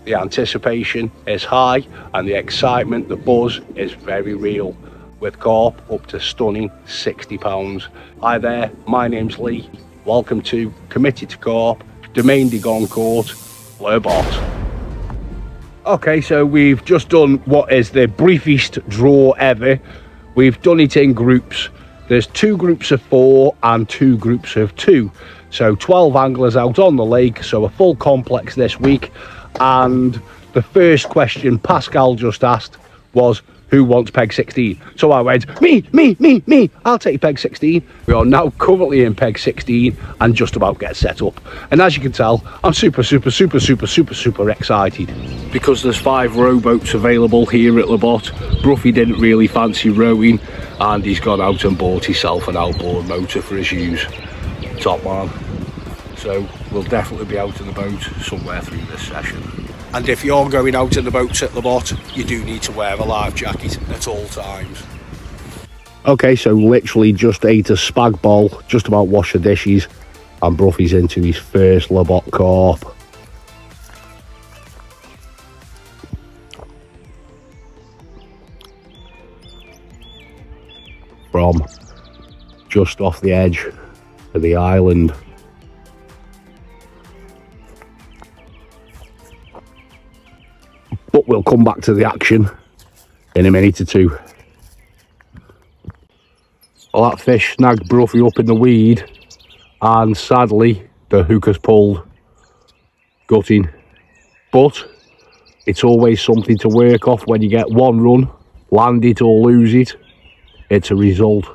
The anticipation is high and the excitement, the buzz is very real, with carp up to stunning £60. Hi there, my name's Lee. Welcome to Committed to Carp, Domaine De Goncourt, Le Botte. Okay, so we've just done what is the briefest draw ever. We've done it in groups. There's 2 groups of 4 and 2 groups of 2. So 12 anglers out on the lake, so a full complex this week. And the first question Pascal just asked was, who wants peg 16? So I went, me, I'll take peg 16. We are now currently in peg 16 and just about get set up. And as you can tell, I'm super excited. Because there's 5 rowboats available here at Le Botte, Bruffy didn't really fancy rowing and he's gone out and bought himself an outboard motor for his use. Top man. So we'll definitely be out in the boat somewhere through this session. And if you're going out in the boats at Le Botte, you do need to wear a life jacket at all times. Okay, so literally just ate a spag bowl, just about washed the dishes, and Bruffy's into his first Le Botte carp. From just off the edge of the island. But we'll come back to the action in a minute or two. Well, that fish snagged Bruffy up in the weed, and sadly the hook has pulled. Gutting. But it's always something to work off when you get one run, land it or lose it. It's a result.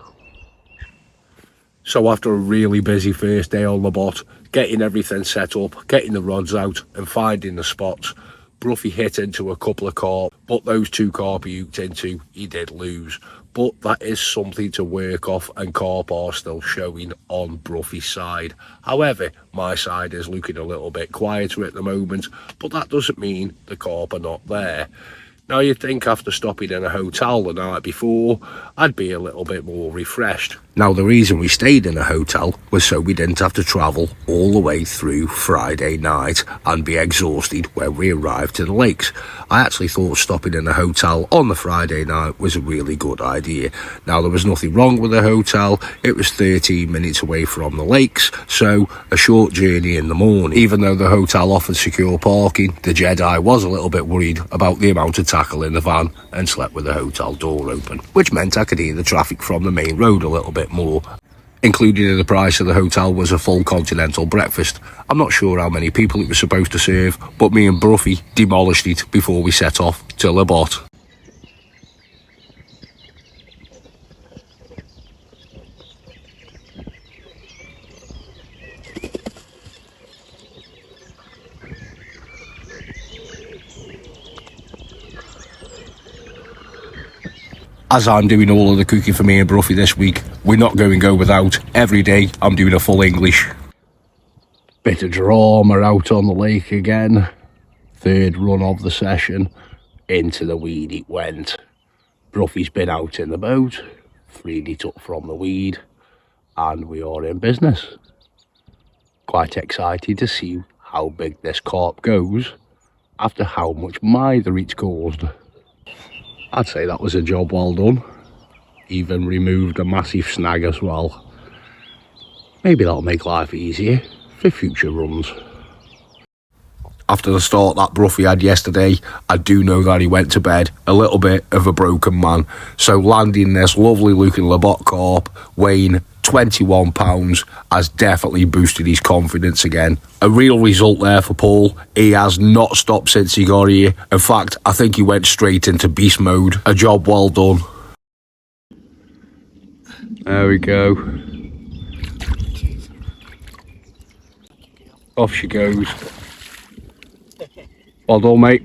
So after a really busy first day on Le Botte, getting everything set up, getting the rods out and finding the spots, Bruffy hit into a couple of carp, but those 2 carp he hooked into, he did lose. But that is something to work off, and carp are still showing on Bruffy's side. However, my side is looking a little bit quieter at the moment, but that doesn't mean the carp are not there. Now you'd think after stopping in a hotel the night before, I'd be a little bit more refreshed. Now the reason we stayed in a hotel was so we didn't have to travel all the way through Friday night and be exhausted when we arrived to the lakes. I actually thought stopping in a hotel on the Friday night was a really good idea. Now there was nothing wrong with the hotel, it was 13 minutes away from the lakes, so a short journey in the morning. Even though the hotel offered secure parking, the Jedi was a little bit worried about the amount of tackle in the van and slept with the hotel door open, which meant I could hear the traffic from the main road a little bit more. Included in the price of the hotel was a full continental breakfast. I'm not sure how many people it was supposed to serve, but me and Bruffy demolished it before we set off to Le Botte. As I'm doing all of the cooking for me and Bruffy this week, we're not going to go without. Every day I'm doing a full English. Bit of drama out on the lake again. 3rd run of the session. Into the weed it went. Bruffy's been out in the boat, freed it up from the weed, and we are in business. Quite excited to see how big this carp goes after how much mither it's caused. I'd say that was a job well done. Even removed a massive snag as well. Maybe that'll make life easier for future runs. After the start that Bruffy had yesterday, I do know that he went to bed a little bit of a broken man. So landing this lovely looking Le Botte carp weighing 21 pounds has definitely boosted his confidence again. A real result there for Paul. He has not stopped since he got here. In fact, I think he went straight into beast mode. A job well done. There we go. Off she goes. Well done, mate.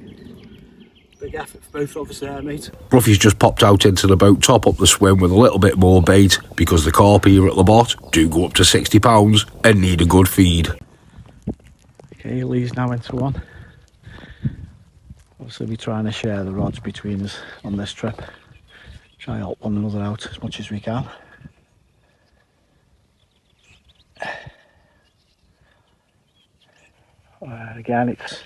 Big effort for both of us there, mate. Bruffy's just popped out into the boat, top up the swim with a little bit more bait, because the carp here at Le Botte do go up to £60 and need a good feed. Okay, Lee's now into one. Obviously we're trying to share the rods between us on this trip. Try and help one another out as much as we can. Again, it's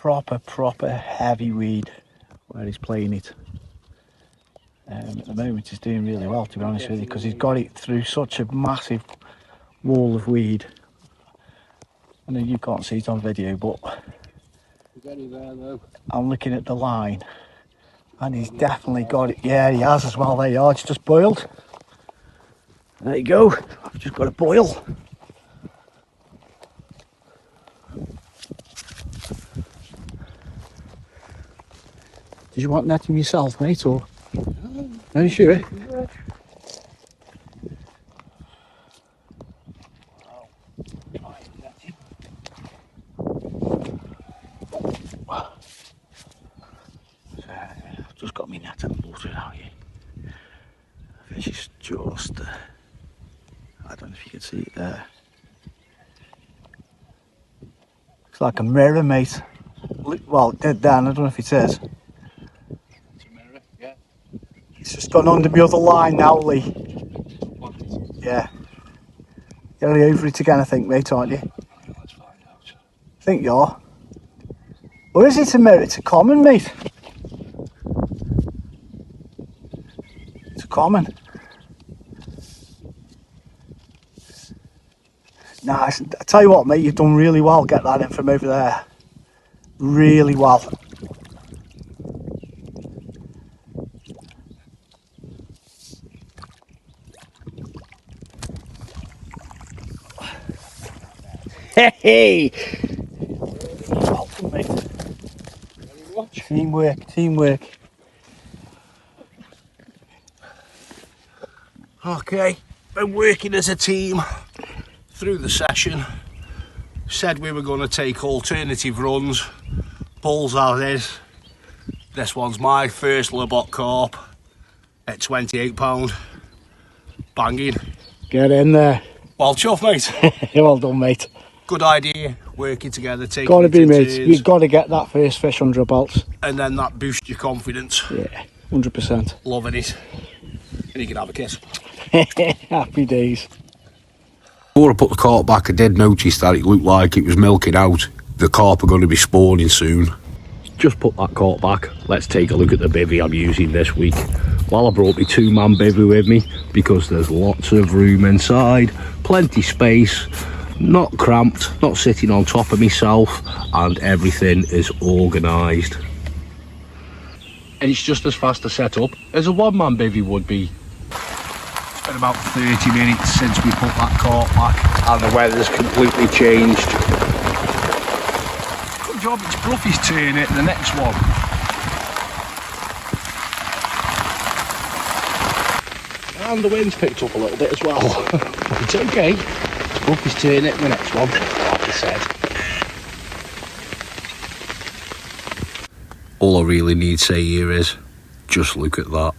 proper heavy weed where he's playing it. At the moment he's doing really well, to be honest with you, because he's got it through such a massive wall of weed. I know you can't see it on video, but I'm looking at the line and he's definitely got it. Yeah, he has as well. There you are, it's just boiled. There you go, I've just got a boil. Did you want netting yourself, mate, or? No, you sure? I've just got my net and water out here. The fish is just, I don't know if you can see it there. It's like a mirror, mate. Well, dead down, I don't know if it is. It's just gone under the other line now, Lee. Yeah. You're only over it again, I think, mate, aren't you? Let's find out. I think you are. Or is it a mirror? It's a common, mate. It's a common. Nice. I tell you what, mate, you've done really well. Get that in from over there. Really well. Hey! Well done, mate. Teamwork. Okay, been working as a team through the session. Said we were going to take alternative runs. Balls as is. This one's my first Botte Carp at £28. Banging. Get in there. Well chuffed, mate. Well done, mate. Good idea, working together, taking Gotta it be, in mate. turns, You've got to get that first fish under a belt. and then that boosts your confidence. Yeah, 100%. Loving it. And you can have a kiss. Happy days. Before I put the carp back, I did notice that it looked like it was milking out. The carp are going to be spawning soon. Just put that carp back. Let's take a look at the bivvy I'm using this week. Well, I brought my 2-man bivvy with me because there's lots of room inside, plenty space, not cramped, not sitting on top of myself, and everything is organised. And it's just as fast to set up as a 1-man bivvy would be. It's been about 30 minutes since we put that carp back, and the weather's completely changed. Good job, it's Bruffy's turn at the next one. And the wind's picked up a little bit as well. It's okay. It's Bruffy's turn at the next one, like I said. All I really need to say here is, just look at that.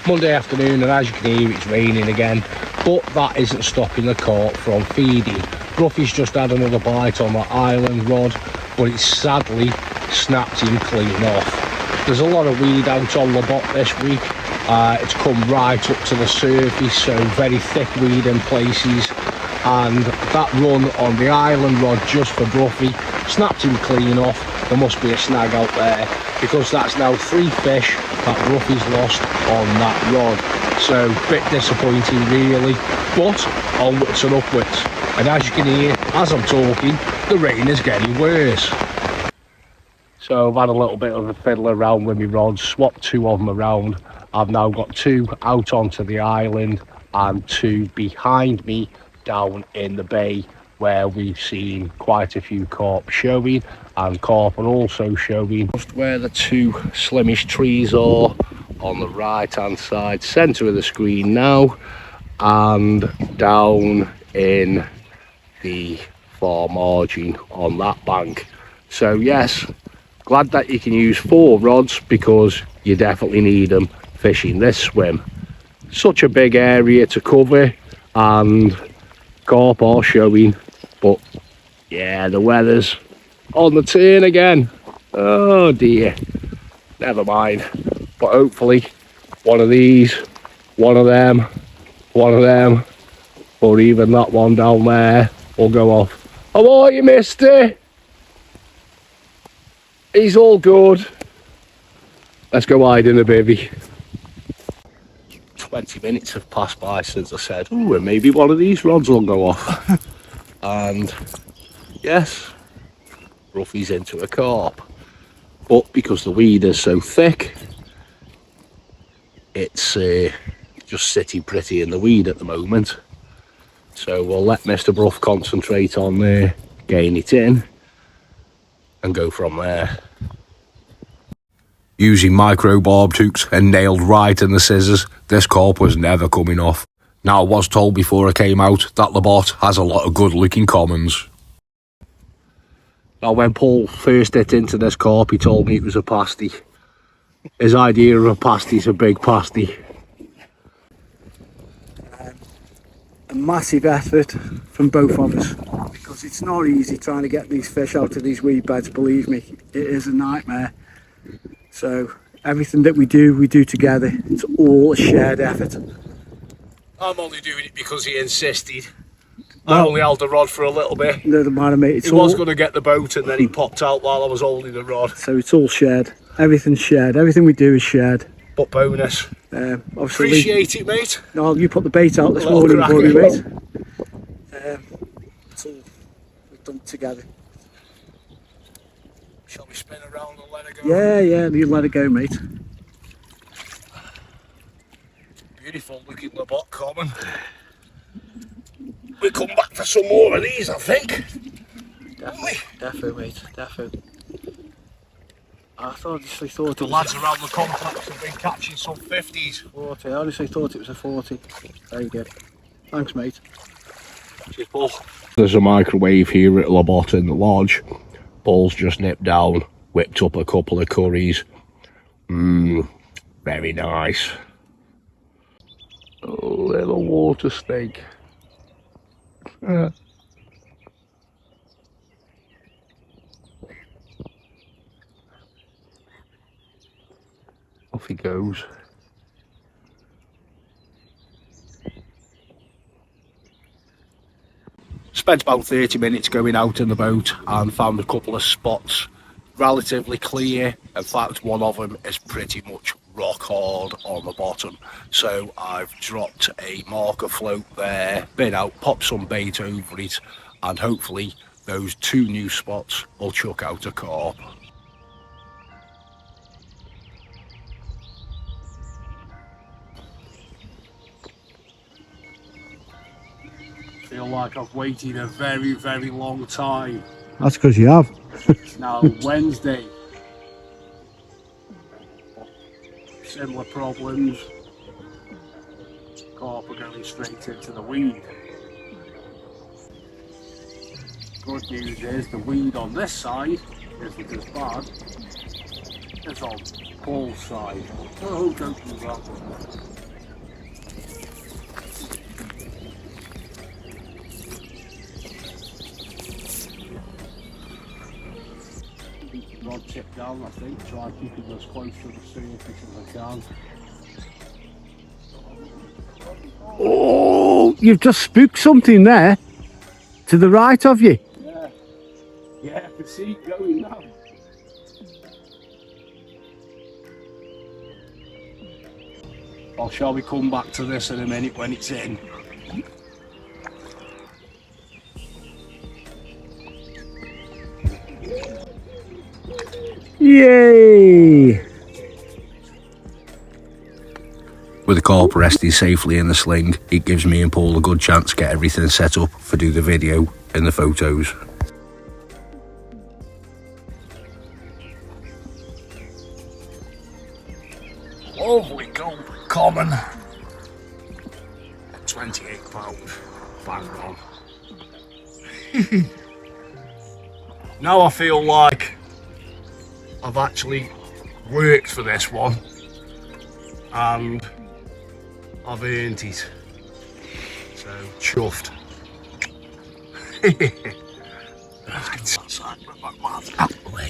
Monday afternoon, and as you can hear, it's raining again, but that isn't stopping the carp from feeding. Bruffy's just had another bite on that island rod, but it's sadly snapped him clean off. There's a lot of weed out on the Botte this week. It's come right up to the surface, so very thick weed in places, and that run on the island rod just for Bruffy snapped him clean off. There must be a snag out there, because that's now 3 fish that Bruffy's lost on that rod. So bit disappointing really, but onwards and upwards. And as you can hear, as I'm talking, the rain is getting worse. So I've had a little bit of a fiddle around with my rods, swapped 2 of them around. I've now got 2 out onto the island and 2 behind me down in the bay, where we've seen quite a few carp showing, and carp are also showing just where the 2 slimish trees are on the right hand side, centre of the screen now, and down in the far margin on that bank. So yes, glad that you can use 4 rods, because you definitely need them fishing this swim. Such a big area to cover, and carp are showing, but yeah, the weather's on the turn again. Oh dear, never mind, but hopefully one of these, one of them, or even that one down there will go off. How are you, mister? He's all good. Let's go hide in a bivvy. 20 minutes have passed by since I said, oh, and maybe one of these rods will go off. And yes, Ruffy's into a carp. But because the weed is so thick, it's just sitting pretty in the weed at the moment. So we'll let Mr. Bruff concentrate on getting it in and go from there. Using micro barbed hooks and nailed right in the scissors, this carp was never coming off. Now I was told before I came out that the Botte has a lot of good looking commons. Now when Paul first hit into this carp, he told me it was a pasty. His idea of a pasty is a big pasty. A massive effort from both of us, because it's not easy trying to get these fish out of these weed beds, believe me. It is a nightmare. So everything that we do together. It's all a shared effort. I'm only doing it because he insisted. I only held the rod for a little bit. Doesn't matter, mate. He was going to get the boat and then he popped out while I was holding the rod. So it's all shared. Everything's shared. Everything we do is shared. But bonus. Obviously, appreciate it, mate. No, you put the bait out this morning for me, mate. It's all we've done together. Shall we spin around and let it go? Yeah, you let it go, mate. Beautiful looking Botte common. We'll come back for some more of these, I think. Defo, mate, defo. I honestly thought the lads around the complex have been catching some 50s. 40. I honestly thought it was a 40. There you go. Thanks, mate. Cheers, Paul. There's a microwave here at La Botte in the lodge. Paul's just nipped down, whipped up a couple of curries. Very nice. A little water snake. Off he goes. Spent about 30 minutes going out in the boat and found a couple of spots relatively clear. In fact, one of them is pretty much rock hard on the bottom. So I've dropped a marker float there, been out, popped some bait over it, and hopefully those two new spots will chuck out a carp. Feel like I've waited a very, very long time. That's because you have. It's now Wednesday. Similar problems. Carp are going straight into the weed. Good news is the weed on this side isn't as bad as on Paul's side. Oh, don't do that. Rod tip down, I think, try keeping as close to the surface as I can. Oh, you've just spooked something there to the right of you. Yeah, I can see it going now. Well, shall we come back to this in a minute when it's in? Yay! With the carp resting safely in the sling, it gives me and Paul a good chance to get everything set up for do the video and the photos. Lovely gold common. 28 pounds. Bang on. Now I feel like I've actually worked for this one and I've earned it. So chuffed.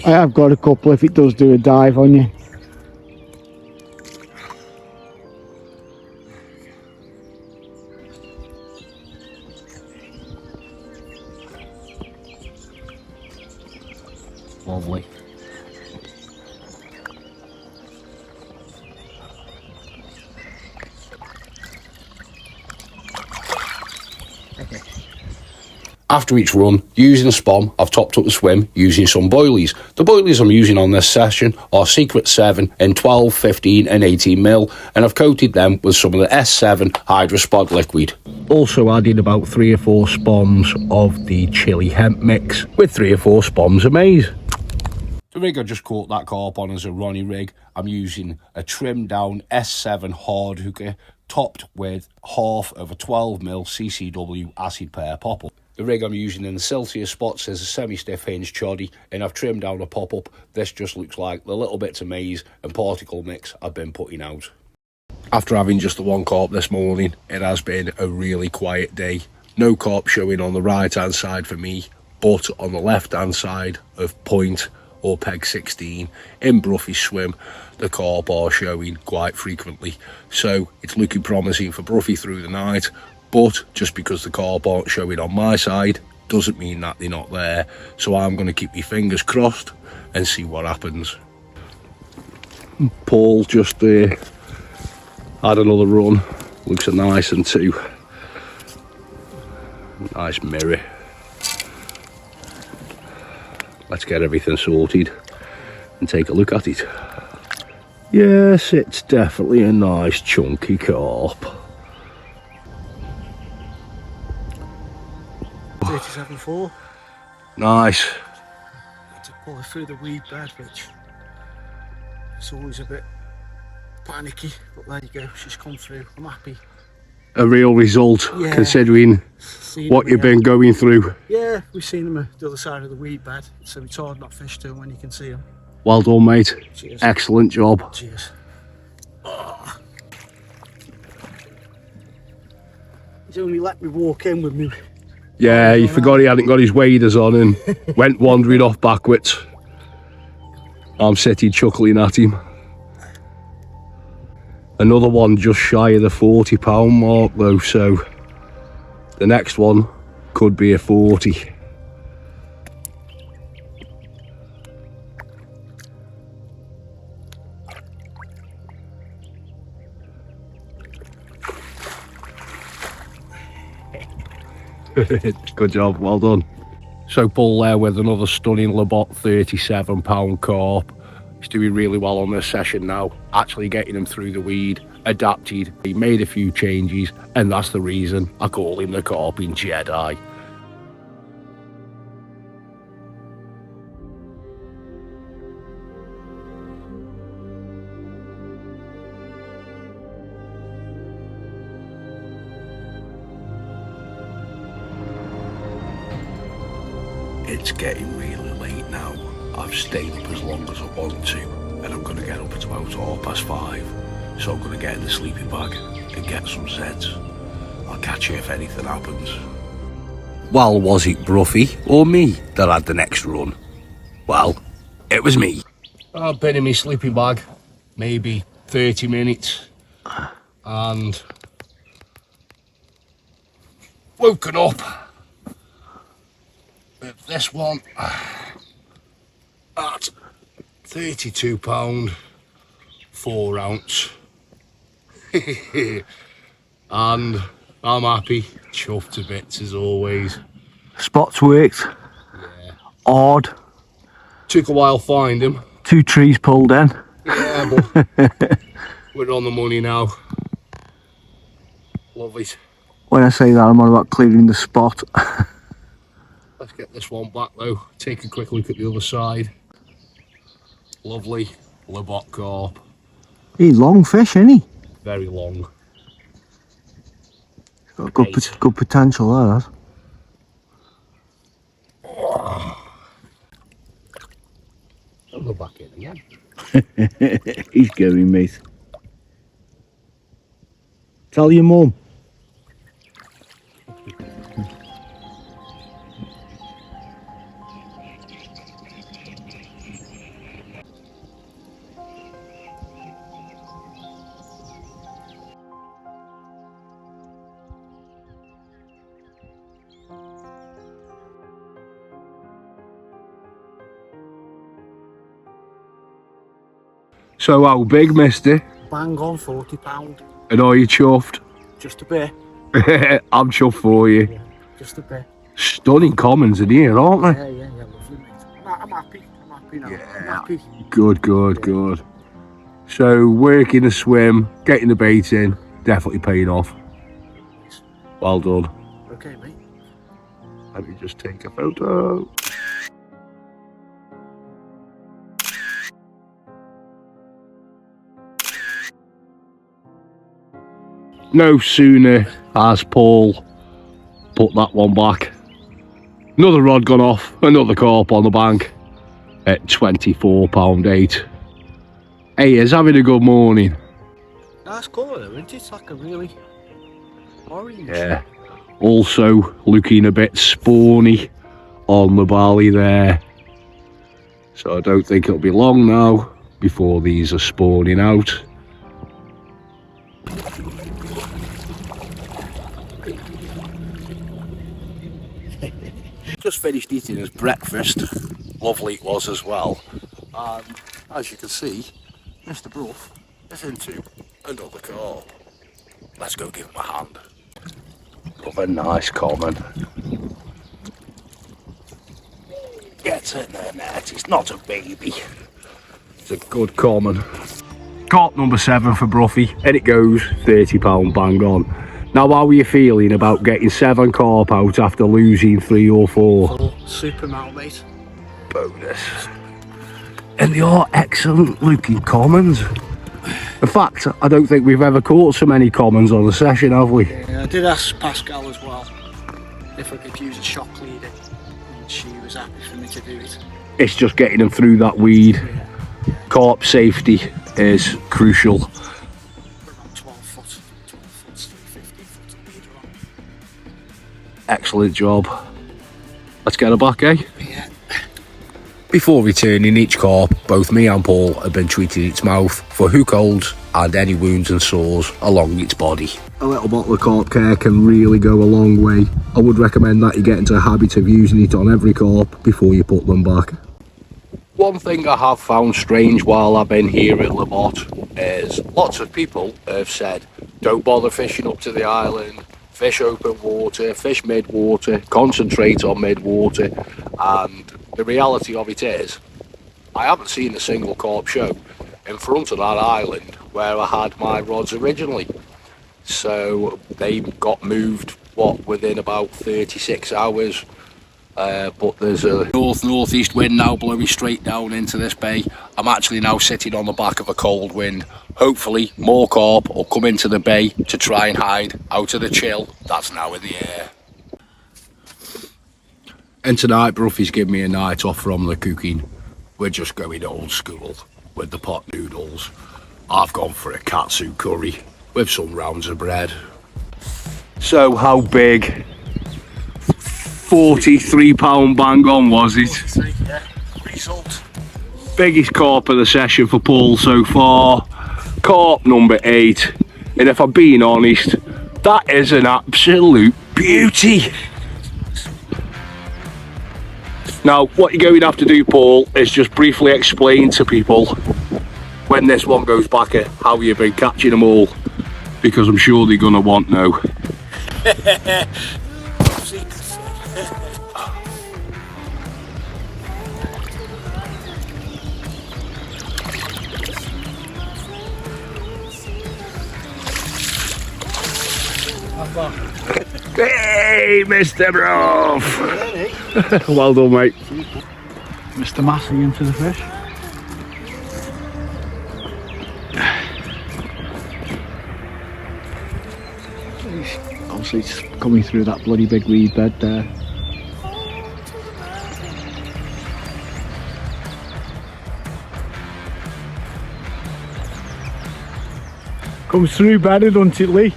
I have got a couple if it does do a dive on you. Lovely. After each run, using a spom, I've topped up the swim using some boilies. The boilies I'm using on this session are Secret 7 in 12, 15 and 18ml, and I've coated them with some of the S7 Hydrospod liquid. Also added about 3 or 4 spoms of the chili hemp mix with 3 or 4 spoms of maize. The rig I just caught that carp on is a Ronnie rig. I'm using a trimmed down S7 hard hooker topped with half of a 12mm CCW acid pear popper. The rig I'm using in the Celsius spots is a semi-stiff hinge choddy, and I've trimmed down a pop-up. This just looks like the little bits of maize and particle mix I've been putting out. After having just the one carp this morning, it has been a really quiet day. No carp showing on the right hand side for me, but on the left hand side of point or peg 16 in Bruffy's swim, the carp are showing quite frequently. So it's looking promising for Bruffy through the night. But just because the carp aren't showing on my side doesn't mean that they're not there. So I'm going to keep my fingers crossed and see what happens. Paul just had another run. Looks a nice one too. Nice mirror. Let's get everything sorted and take a look at it. Yes, it's definitely a nice chunky carp. 37.4. Nice. Had to pull her through the weed bed, which it's always a bit panicky, but there you go, she's come through. I'm happy. A real result, yeah, considering what you've been going through. Yeah, we've seen them at the other side of the weed bed, so it's hard not fish to them when you can see them. Well done, mate. Cheers. Excellent job. Cheers. Oh. He's only let me walk in with me. Yeah, he forgot he hadn't got his waders on and went wandering off backwards. I'm sitting chuckling at him. Another one just shy of the £40 mark though, so the next one could be a 40. Good job, well done. So Paul there with another stunning Botte £37 carp. He's doing really well on this session now, actually getting him through the weed, adapted, he made a few changes, and that's the reason I call him the carping Jedi. It's getting really late now. I've stayed up as long as I want to, and I'm going to get up at about 5:30. So I'm going to get in the sleeping bag and get some Zeds. I'll catch you if anything happens. Well, was it Bruffy or me that had the next run? Well, it was me. I've been in my sleeping bag maybe 30 minutes and woken up with this one at £32 4 ounce. And I'm happy, chuffed to bits as always. Spots worked. Yeah. Odd. Took a while find him. 2 trees pulled in. Yeah, but we're on the money now. Lovely. When I say that, I'm on about clearing the spot. Let's get this one back though. Take a quick look at the other side. Lovely Botte carp. He's long fish, isn't he? Very long. Got good potential there, has. I'll go back in again. He's going, mate. Tell your mum. So how big, mister? Bang on £40. And are you chuffed? Just a bit. I'm chuffed for you. Yeah, just a bit. Stunning commons in here, aren't they? Yeah, lovely, mate. I'm happy. I'm happy now. I'm happy. Good, good. So working the swim, getting the bait in, definitely paying off. Well done. Okay, mate. Let me just take a photo. No sooner has Paul put that one back, another rod gone off, another carp on the bank at £24.8. Hey, he's having a good morning. Nice colour though, isn't it? It's like a really orange. Yeah. Also looking a bit spawny on the barley there. So I don't think it'll be long now before these are spawning out. Just finished eating his breakfast. Lovely it was as well. And as you can see, Mr. Bruff is into another carp. Let's go give him a hand. Another nice common. Gets in there net, it's not a baby. It's a good common. Carp number 7 for Bruffy, and it goes £30 bang on. Now, how are you feeling about getting 7 carp out after losing 3 or 4? Super amount, mate. Bonus. And they are excellent looking commons. In fact, I don't think we've ever caught so many commons on a session, have we? Yeah, I did ask Pascal as well if I could use a shock leader, and she was happy for me to do it. It's just getting them through that weed. Yeah. Carp safety is crucial. We're about 12 foot, 350 foot leader on. Excellent job. Let's get her back, eh? Yeah. Before returning each carp, both me and Paul have been treating its mouth for hook holds and any wounds and sores along its body. A little bottle of carp care can really go a long way. I would recommend that you get into a habit of using it on every carp before you put them back. One thing I have found strange while I've been here at La Botte is lots of people have said don't bother fishing up to the island, fish open water, fish mid-water, concentrate on mid-water, and the reality of it is I haven't seen a single carp show in front of that island where I had my rods originally. So they got moved, within about 36 hours. But there's a north-northeast wind now blowing straight down into this bay. I'm actually now sitting on the back of a cold wind. Hopefully more carp will come into the bay to try and hide out of the chill that's now in the air. And tonight Bruffy's given me a night off from the cooking. We're just going old school with the pot noodles. I've gone for a katsu curry with some rounds of bread. So how big? £43 bang on, was it? Yeah. Result. Biggest carp of the session for Paul so far. Carp number 8. And if I'm being honest, that is an absolute beauty. Now, what you're going to have to do, Paul, is just briefly explain to people when this one goes back at how you've been catching them all, because I'm sure they're going to want to know. Hey, Mr. Bruff! Well done, mate. Mr. Massey into the fish. Obviously it's coming through that bloody big weed bed there. Comes through bedded, doesn't it, Lee?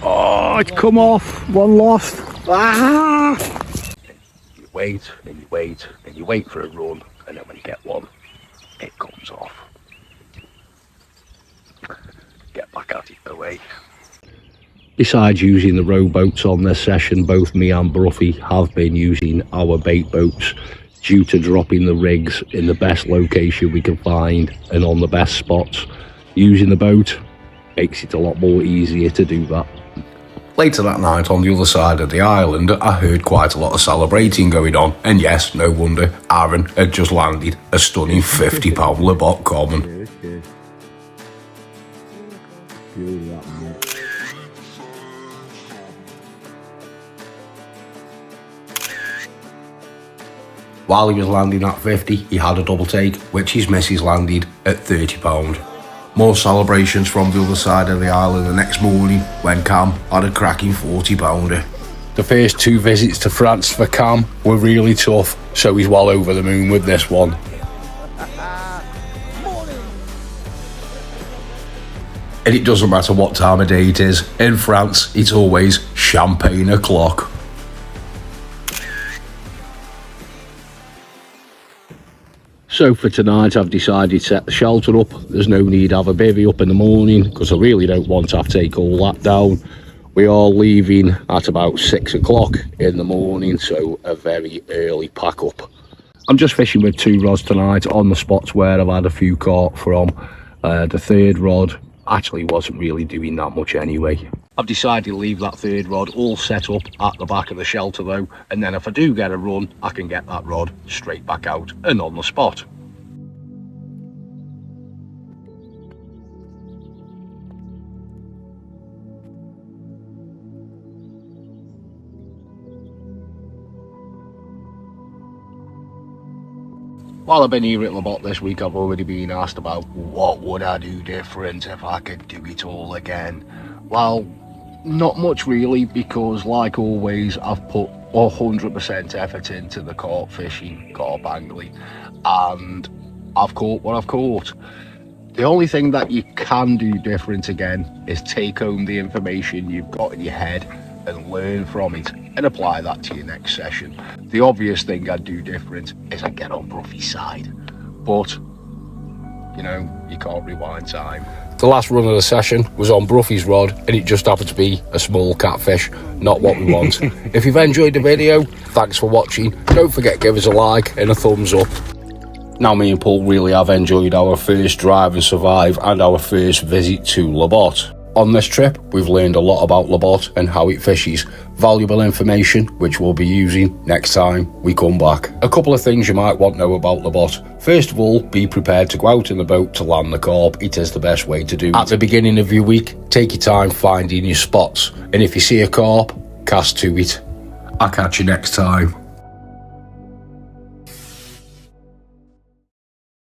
Oh, it's come off. One lost. Ah! You wait, and you wait, and you wait for a run, and then when you get one, it comes off. Get back at it away. Besides using the rowboats on this session, both me and Bruffy have been using our bait boats due to dropping the rigs in the best location we can find and on the best spots. Using the boat makes it a lot more easier to do that. Later that night on the other side of the island, I heard quite a lot of celebrating going on, and yes, no wonder, Aaron had just landed a stunning £50 Botte Common. While he was landing at 50, he had a double take, which his missus landed at £30. More celebrations from the other side of the island the next morning when Cam had a cracking 40-pounder. The first 2 visits to France for Cam were really tough, so he's well over the moon with this one. And it doesn't matter what time of day it is, in France it's always champagne o'clock. So for tonight I've decided to set the shelter up. There's no need to have a bivvy up in the morning because I really don't want to have to take all that down. We are leaving at about 6 o'clock in the morning, so a very early pack up. I'm just fishing with 2 rods tonight on the spots where I've had a few caught from. The third rod actually wasn't really doing that much anyway. I've decided to leave that third rod all set up at the back of the shelter though, and then if I do get a run, I can get that rod straight back out and on the spot. While I've been here at Botte this week, I've already been asked about what would I do different if I could do it all again. Well, not much really, because like always I've put 100% effort into the carp fishing, carp angling, and I've caught what I've caught. The only thing that you can do different again is take home the information you've got in your head and learn from it and apply that to your next session. The obvious thing I'd do different is I'd get on Bruffy's side, but you know, you can't rewind time. The last run of the session was on Bruffy's rod, and it just happened to be a small catfish, not what we want. If you've enjoyed the video, thanks for watching. Don't forget to give us a like and a thumbs up. Now me and Paul really have enjoyed our first drive and survive and our first visit to Botte. On this trip, we've learned a lot about Botte and how it fishes. Valuable information which we'll be using next time we come back. A couple of things you might want to know about Botte. First of all, be prepared to go out in the boat to land the carp. It is the best way to do it. At the beginning of your week, take your time finding your spots. And if you see a carp, cast to it. I'll catch you next time.